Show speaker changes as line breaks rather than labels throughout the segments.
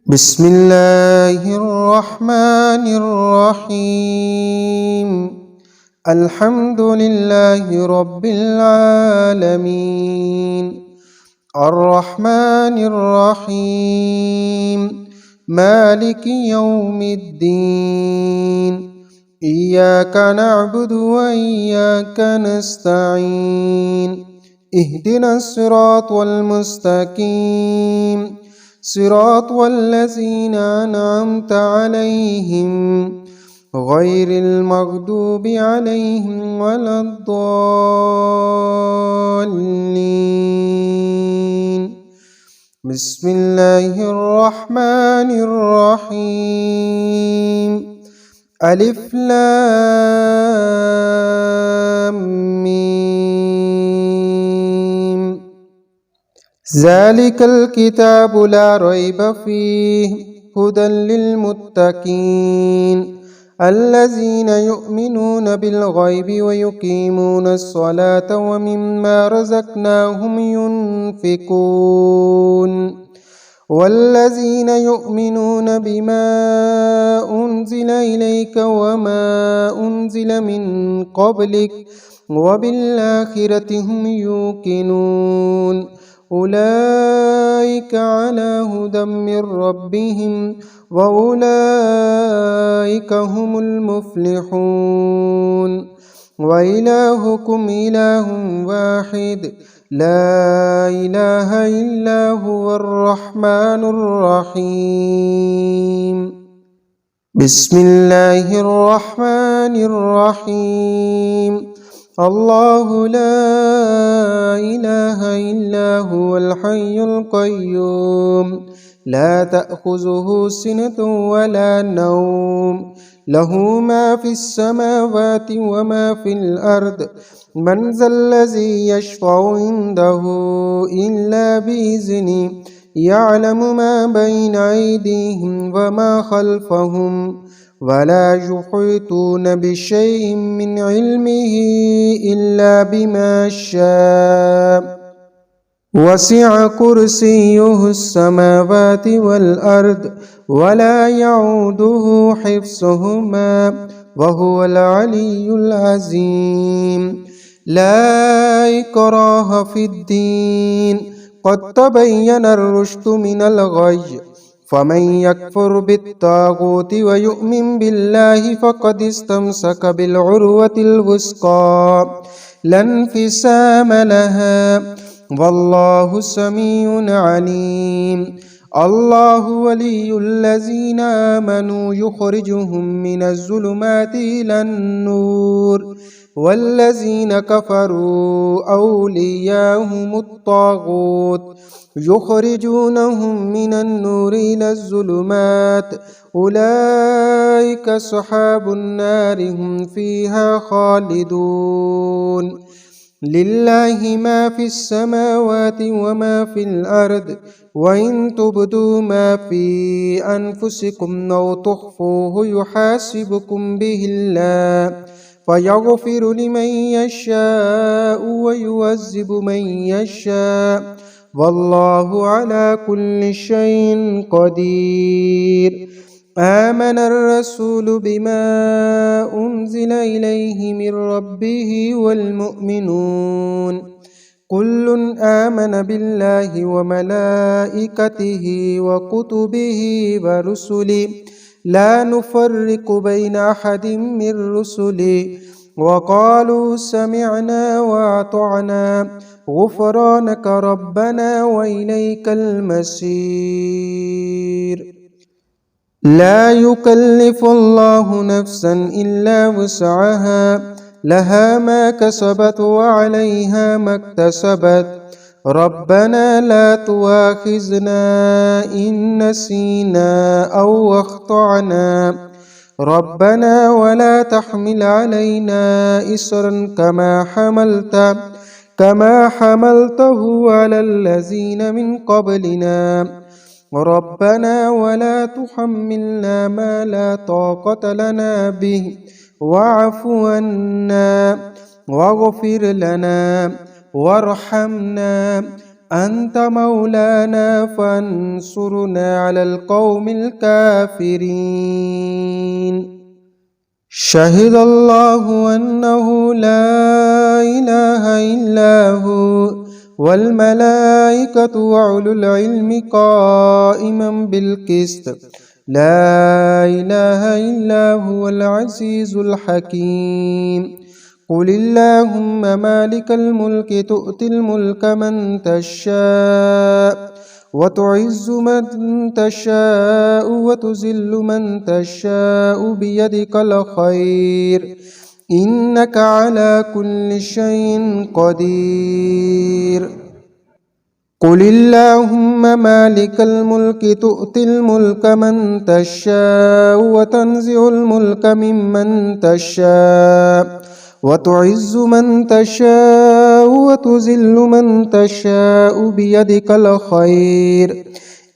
بسم الله الرحمن الرحيم. الحمد لله رب العالمين، الرحمن الرحيم، مالك يوم الدين. إياك نعبد وإياك نستعين. اهدنا الصراط المستقيم، صراط الذين أنعمت عليهم غير المغضوب عليهم ولا الضالين. بسم الله الرحمن الرحيم. ألف لام ميم. ذلك الكتاب لا ريب فيه هدى للمتقين الذين يؤمنون بالغيب ويقيمون الصلاة ومما رزقناهم ينفقون والذين يؤمنون بما أنزل إليك وما أنزل من قبلك وبالآخرة هم يوقنون أولئك على هدى من ربهم وأولئك هم المفلحون. وإلهكم إله واحد لا إله إلا هو الرحمن الرحيم. بسم الله الرحمن الرحيم. الله لا إله إلا هو الحي القيوم لا تأخذه سنة ولا نوم له ما في السماوات وما في الأرض من ذا الذي يشفع عنده إلا بإذنه يعلم ما بين أيديهم وما خلفهم ولا يحيطون بشيء من علمه إلا بما شاء وسع كرسيه السماوات والأرض ولا يعوده حفظهما وهو العلي العظيم. لا إكراه في الدين قد تبين الرشد من الغي فمن يكفر بالطاغوت ويؤمن بالله فقد استمسك بالعروة الوثقى لا انفصام لها والله سميع عليم. الله ولي الذين آمنوا يخرجهم من الظلمات إلى النور والذين كفروا أولياءهم الطاغوت يخرجونهم من النور إلى الظلمات أولئك أصحاب النار هم فيها خالدون. لله ما في السماوات وما في الأرض وإن تبدوا ما في أنفسكم أو تخفوه يحاسبكم به الله فيغفر لمن يشاء ويعذب من يشاء والله على كل شيء قدير. آمن الرسول بما أنزل إليه من ربه والمؤمنون كل آمن بالله وملائكته وكتبه ورسله لا نفرق بين أحد من رسله وقالوا سمعنا وأطعنا غفرانك ربنا وإليك المصير. لا يكلف الله نفسا إلا وسعها لها ما كسبت وعليها ما اكتسبت ربنا لا تؤاخذنا إن نسينا أو أخطأنا ربنا ولا تحمل علينا إصرا كما حملته على الذين من قبلنا ربنا ولا تحملنا ما لا طاقة لنا به واعف عنا واغفر لنا وارحمنا أنت مولانا فانصرنا على القوم الكافرين. شهد الله أنه لا إله إلا هو والملائكة وأولو العلم قائما بالقسط لا إله إلا هو العزيز الحكيم. قل اللهم مالك الملك تؤتي الملك من تشاء وتعز من تشاء وتذل من تشاء بيدك الخير إنك على كل شيء قدير. قل اللهم مالك الملك تؤتي الملك من تشاء وتنزع الملك ممن تشاء وتعز من تشاء وتذل من تشاء بيدك الخير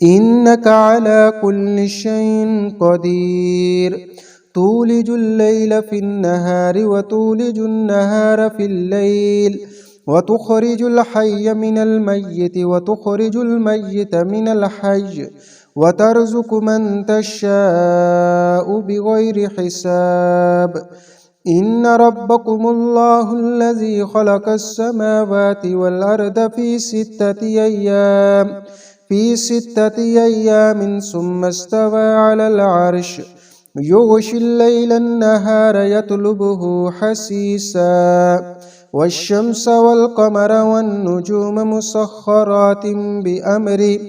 إنك على كل شيء قدير. تولج الليل في النهار وتولج النهار في الليل وتخرج الحي من الميت وتخرج الميت من الحي وترزق من تشاء بغير حساب. إن ربكم الله الذي خلق السماوات والأرض في ستة أيام ثم استوى على العرش يغشي الليل النهار يطلبه حثيثا والشمس والقمر والنجوم مسخرات بأمره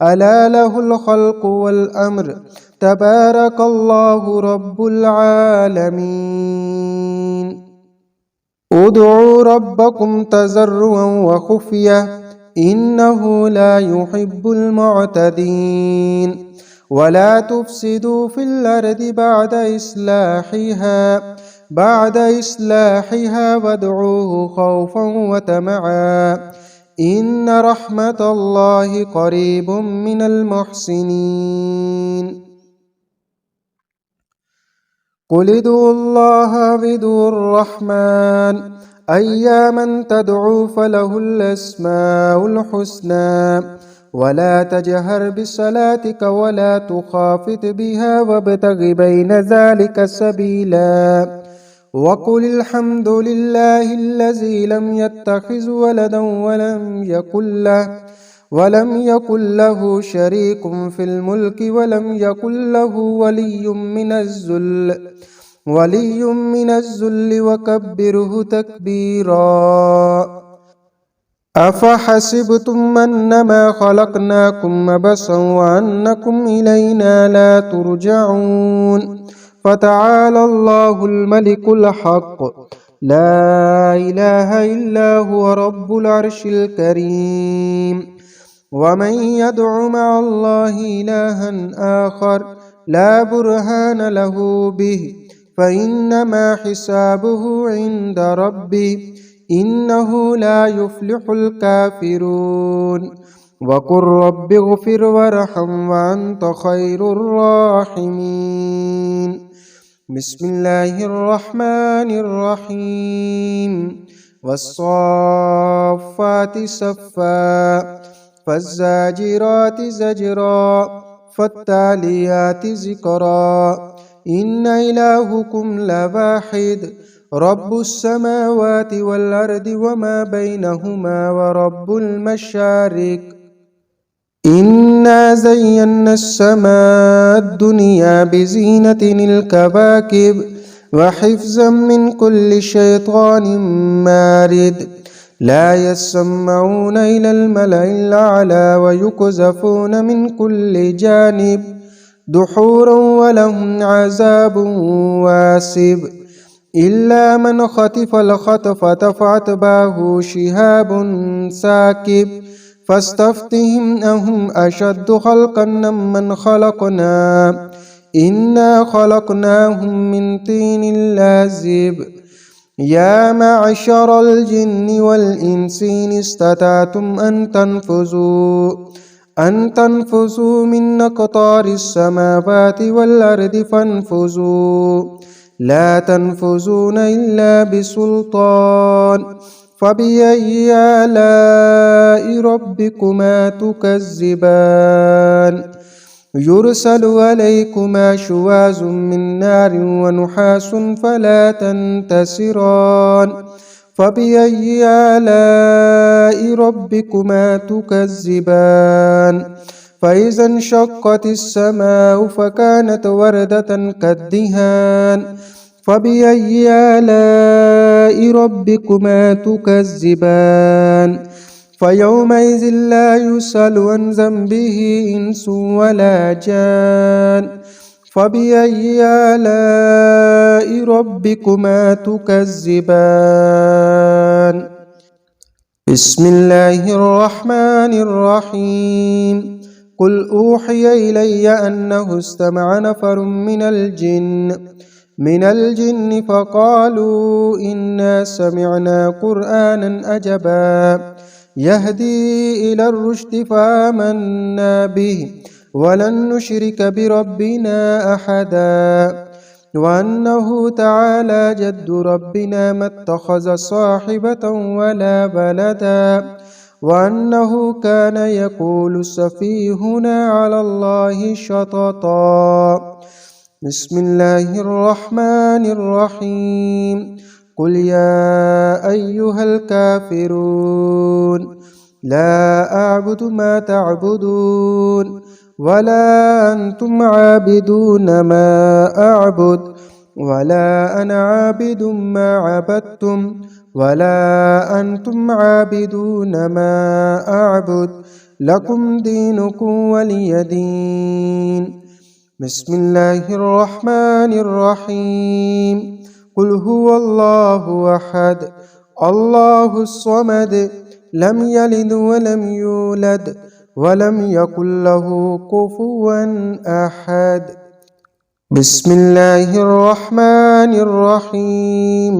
ألا له الخلق والأمر تبارك الله رب العالمين. ادعوا ربكم تضرعا وخفية إنه لا يحب المعتدين. ولا تفسدوا في الأرض بعد إصلاحها وادعوه خوفا وطمعا إن رحمة الله قريب من المحسنين. قل ادعوا الله وادعوا الرحمن أياما تدعوا فله الأسماء الحسنى ولا تجهر بصلاتك ولا تخافت بها وابتغ بين ذلك سبيلا. وقل الحمد لله الذي لم يتخذ ولدا ولم يكن له شريك في الملك ولم يكن له ولي من الذل وكبره تكبيرا. أفحسبتم أنما خلقناكم عبثا وأنكم إلينا لا ترجعون. فتعالى الله الملك الحق لا إله إلا هو رب العرش الكريم. ومن يدع مع الله إلها آخر لا برهان له به فإنما حسابه عند ربه إنه لا يفلح الكافرون. وقل رب اغفر وارحم وأنت خير الراحمين. بسم الله الرحمن الرحيم. والصافات صفا فالزاجرات زجرا فالتاليات ذكرا إن إلهكم لواحد رب السماوات والأرض وما بينهما ورب المشارق. إنا زينا السماء الدنيا بزينة الكواكب وحفظا من كل شيطان مارد. لا يسمعون إلى الملأ الأعلى ويقذفون من كل جانب دحورا ولهم عذاب واسب. إلا من خطف الخطفة فأتبعه شهاب ساكب فاستفتهم أهم أشد خلقا ممن خلقنا إنا خلقناهم من طين لازب. يا معشر الجن والإنس إن استطعتم أن تنفذوا من أقطار السماوات والأرض فانفذوا لا تنفذون إلا بسلطان. فبأي آلاء ربكما تكذبان يرسل عليكما شواظ من نار ونحاس فلا تنتصران فبأي آلاء ربكما تكذبان فإذا انشقت السماء فكانت وردة كالدهان فبأي آلاء ربكما تكذبان فيومئذ لا يسأل عن ذنبه إنس ولا جان فبأي آلاء ربكما تكذبان بسم الله الرحمن الرحيم قل أوحي إلي أنه استمع نفر من الجن فقالوا إنا سمعنا قرآنا عجبا يهدي إلى الرشد فآمنا به ولن نشرك بربنا أحدا وأنه تعالى جد ربنا ما اتخذ صاحبة ولا بلدا وأنه كان يقول سفيهنا على الله شططا بسم الله الرحمن الرحيم قل يا أيها الكافرون لا أعبد ما تعبدون ولا أنتم عابدون ما أعبد ولا أنا عابد ما عبدتم ولا أنتم عابدون ما أعبد لكم دينكم ولي دين بسم الله الرحمن الرحيم قل هو الله أحد الله الصمد لم يلد ولم يولد ولم يكن له كفوا أحد بسم الله الرحمن الرحيم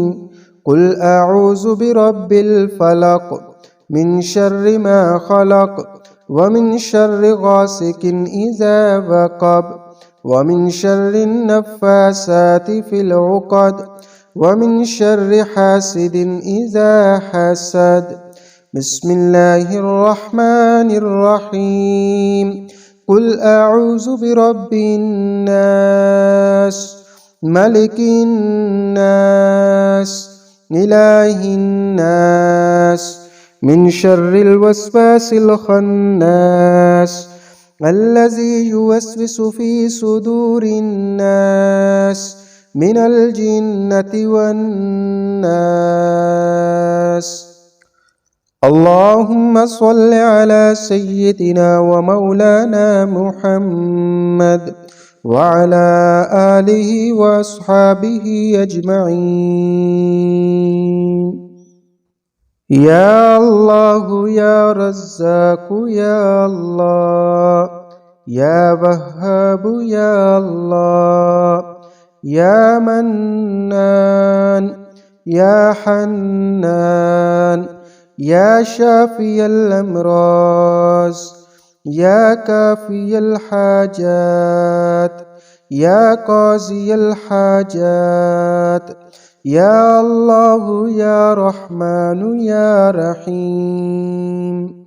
قل أعوذ برب الفلق من شر ما خلق ومن شر غاسق إذا وقب ومن شر النفاسات في العقد ومن شر حاسد إذا حسد بسم الله الرحمن الرحيم قل أعوذ برب الناس ملك الناس إله الناس من شر الوسواس الخناس الذي يوسوس في صدور الناس من الجنة والناس اللهم صل على سيدنا ومولانا محمد وعلى آله وأصحابه أجمعين يا الله يا رزاق يا الله يا وهاب يا الله يا منان يا حنان يا شافي الأمراض يا كافي الحاجات يا قاضي الحاجات يا الله يا رحمن يا رحيم